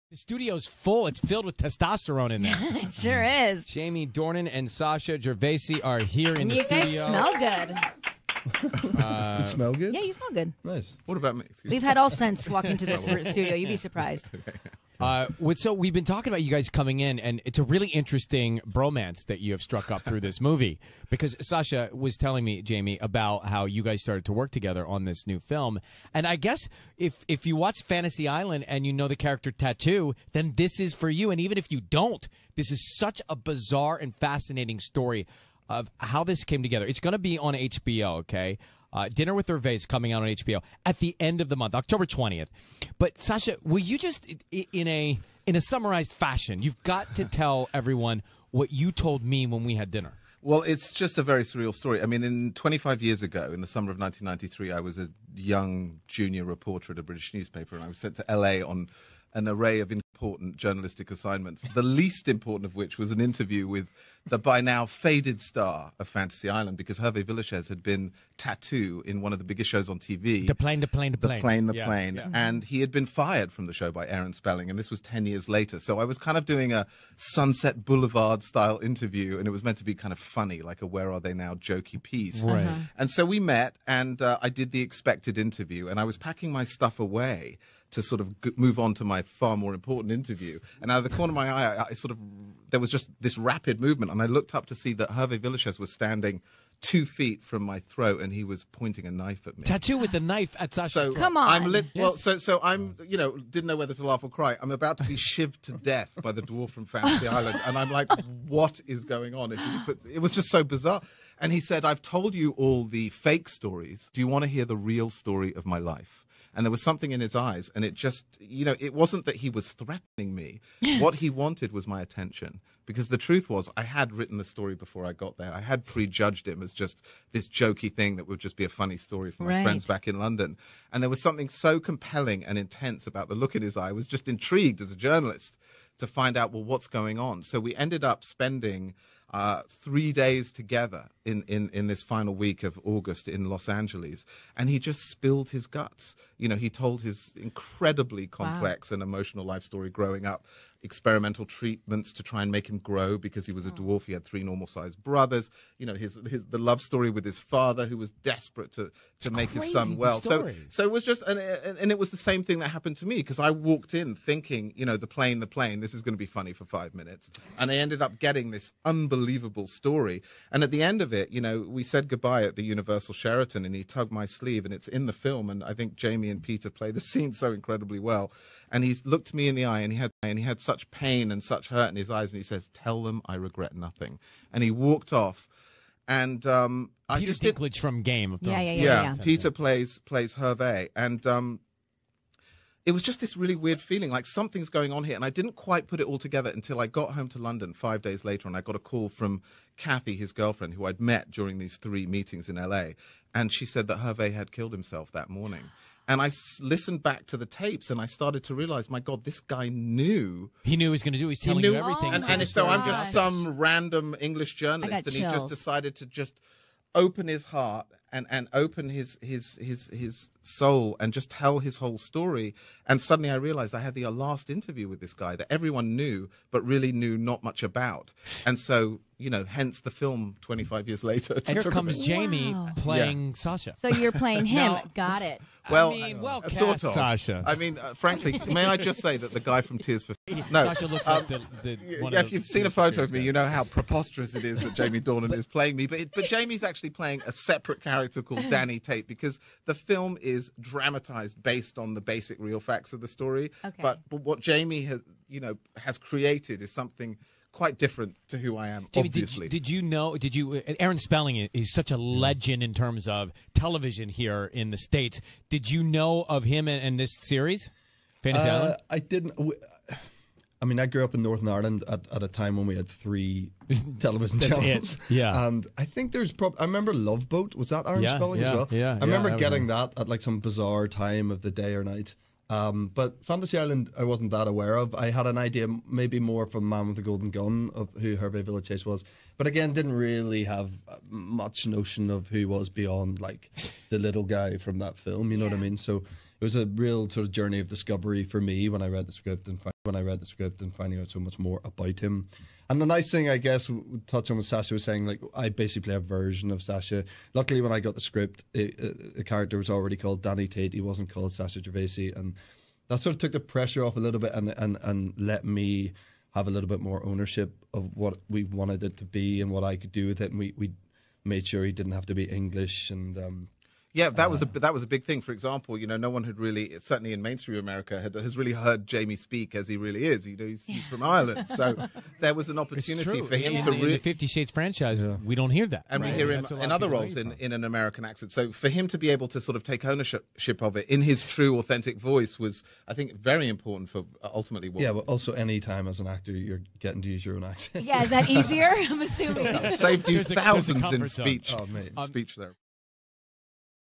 The studio's full. It's filled with testosterone in there. It sure is. Jamie Dornan and Sasha Gervasi are here in the studio. You guys smell good. You smell good? Yeah, you smell good. Nice. What about me? We've had all sense walk into this studio. You'd be surprised. So we've been talking about you guys coming in, and it's a really interesting bromance that you have struck up through this movie. Because Sasha was telling me, Jamie, about how you guys started to work together on this new film. And I guess if you watch Fantasy Island and you know the character Tattoo, then this is for you. And even if you don't, this is such a bizarre and fascinating story of how this came together. It's going to be on HBO, okay? Dinner with Hervé is coming out on HBO at the end of the month, October 20th. But Sasha, will you just, in a summarized fashion, you've got to tell everyone what you told me when we had dinner. Well, it's just a very surreal story. I mean, 25 years ago, in the summer of 1993, I was a young junior reporter at a British newspaper, and I was sent to LA on an array of important journalistic assignments, the least important of which was an interview with the by now faded star of Fantasy Island, because Hervé Villechaize had been Tattoo in one of the biggest shows on TV. The plane. Yeah. And he had been fired from the show by Aaron Spelling, and this was 10 years later. So I was kind of doing a Sunset Boulevard-style interview, and it was meant to be kind of funny, like a Where Are They Now jokey piece. Right. And so we met, and I did the expected interview, and I was packing my stuff away to sort of move on to my far more important interview. And out of the corner of my eye, there was just this rapid movement, and I looked up to see that Hervé Villechaize was standing 2 feet from my throat, and he was pointing a knife at me. Tattoo with a knife at Sasha's throat. Come on. So I'm, didn't know whether to laugh or cry. I'm about to be shivved to death by the dwarf from Fantasy Island, and I'm like, what is going on? It was just so bizarre. And he said, I've told you all the fake stories. Do you want to hear the real story of my life? And there was something in his eyes, and it just, it wasn't that he was threatening me. What he wanted was my attention. Because the truth was, I had written the story before I got there. I had prejudged him as just this jokey thing that would just be a funny story for my friends back in London. And there was something so compelling and intense about the look in his eye. I was just intrigued as a journalist to find out, well, what's going on? So we ended up spending 3 days together in this final week of August in Los Angeles, and he just spilled his guts. He told his incredibly complex and emotional life story growing up, experimental treatments to try and make him grow because he was a dwarf. He had 3 normal-sized brothers. The love story with his father, who was desperate to make his son well. So it was just, and it was the same thing that happened to me, because I walked in thinking, the plane, this is going to be funny for 5 minutes, and I ended up getting this unbelievable story. And at the end of it, we said goodbye at the Universal Sheraton, and he tugged my sleeve, and it's in the film, and I think Jamie and Peter play the scene so incredibly well. And he looked me in the eye, and he had such pain and such hurt in his eyes, and he says, "Tell them I regret nothing." And he walked off. And I Peter just Dinklage from Game of Thrones. Yeah. Peter plays Hervé, and it was just this really weird feeling, like something's going on here. And I didn't quite put it all together until I got home to London 5 days later, and I got a call from Kathy, his girlfriend, who I'd met during these 3 meetings in LA. And she said that Hervé had killed himself that morning. And I listened back to the tapes, and I started to realize, my God, this guy knew. He knew what he was going to do. He's telling you everything. And so I'm just some random English journalist, and he just decided to just open his heart and open his soul and just tell his whole story. And suddenly I realized I had the last interview with this guy that everyone knew, but really knew not much about. And so, hence the film 25 years later. And here comes Jamie playing Sasha. So you're playing him. Got it. Well, sort of. Sasha. I mean, frankly, may I just say that the guy from Tears for No. Sasha looks like if you've seen a photo of me, you know how preposterous it is that Jamie Dornan is playing me. But Jamie's actually playing a separate character called Danny Tate, because the film is dramatized based on the basic real facts of the story. Okay. But what Jamie has created is something quite different to who I am, Jamie, obviously. Did you know, Aaron Spelling is such a legend in terms of television here in the States. Did you know of him and this series, Fantasy Island? I didn't. I mean, I grew up in Northern Ireland at a time when we had 3 television channels. Yeah. And I think I remember Love Boat. Was that Aaron Spelling as well? Yeah. I remember getting that at like some bizarre time of the day or night. But Fantasy Island, I wasn't that aware of. I had an idea, maybe more from Man with the Golden Gun, of who Hervé Villechaize was. But again, didn't really have much notion of who he was beyond like the little guy from that film. You know what I mean? So it was a real sort of journey of discovery for me when I read the script and finding out so much more about him. And the nice thing, I guess, touch on what Sasha was saying, like I basically play a version of Sasha. Luckily, when I got the script, the character was already called Danny Tate. He wasn't called Sasha Gervasi, and that sort of took the pressure off a little bit and let me have a little bit more ownership of what we wanted it to be and what I could do with it. And we made sure he didn't have to be English and. Yeah, that was a big thing. For example, no one had really, certainly in mainstream America, has really heard Jamie speak as he really is. He's from Ireland, so there was an opportunity for him to in the 50 Shades franchise. We don't hear that, and we hear him in other roles in an American accent. So for him to be able to sort of take ownership of it in his true, authentic voice was, I think, very important for ultimately what. Yeah, but also any time as an actor you're getting to use your own accent. Yeah, is that easier? I'm assuming. Saved you There's a thousands in comfort zone. speech there.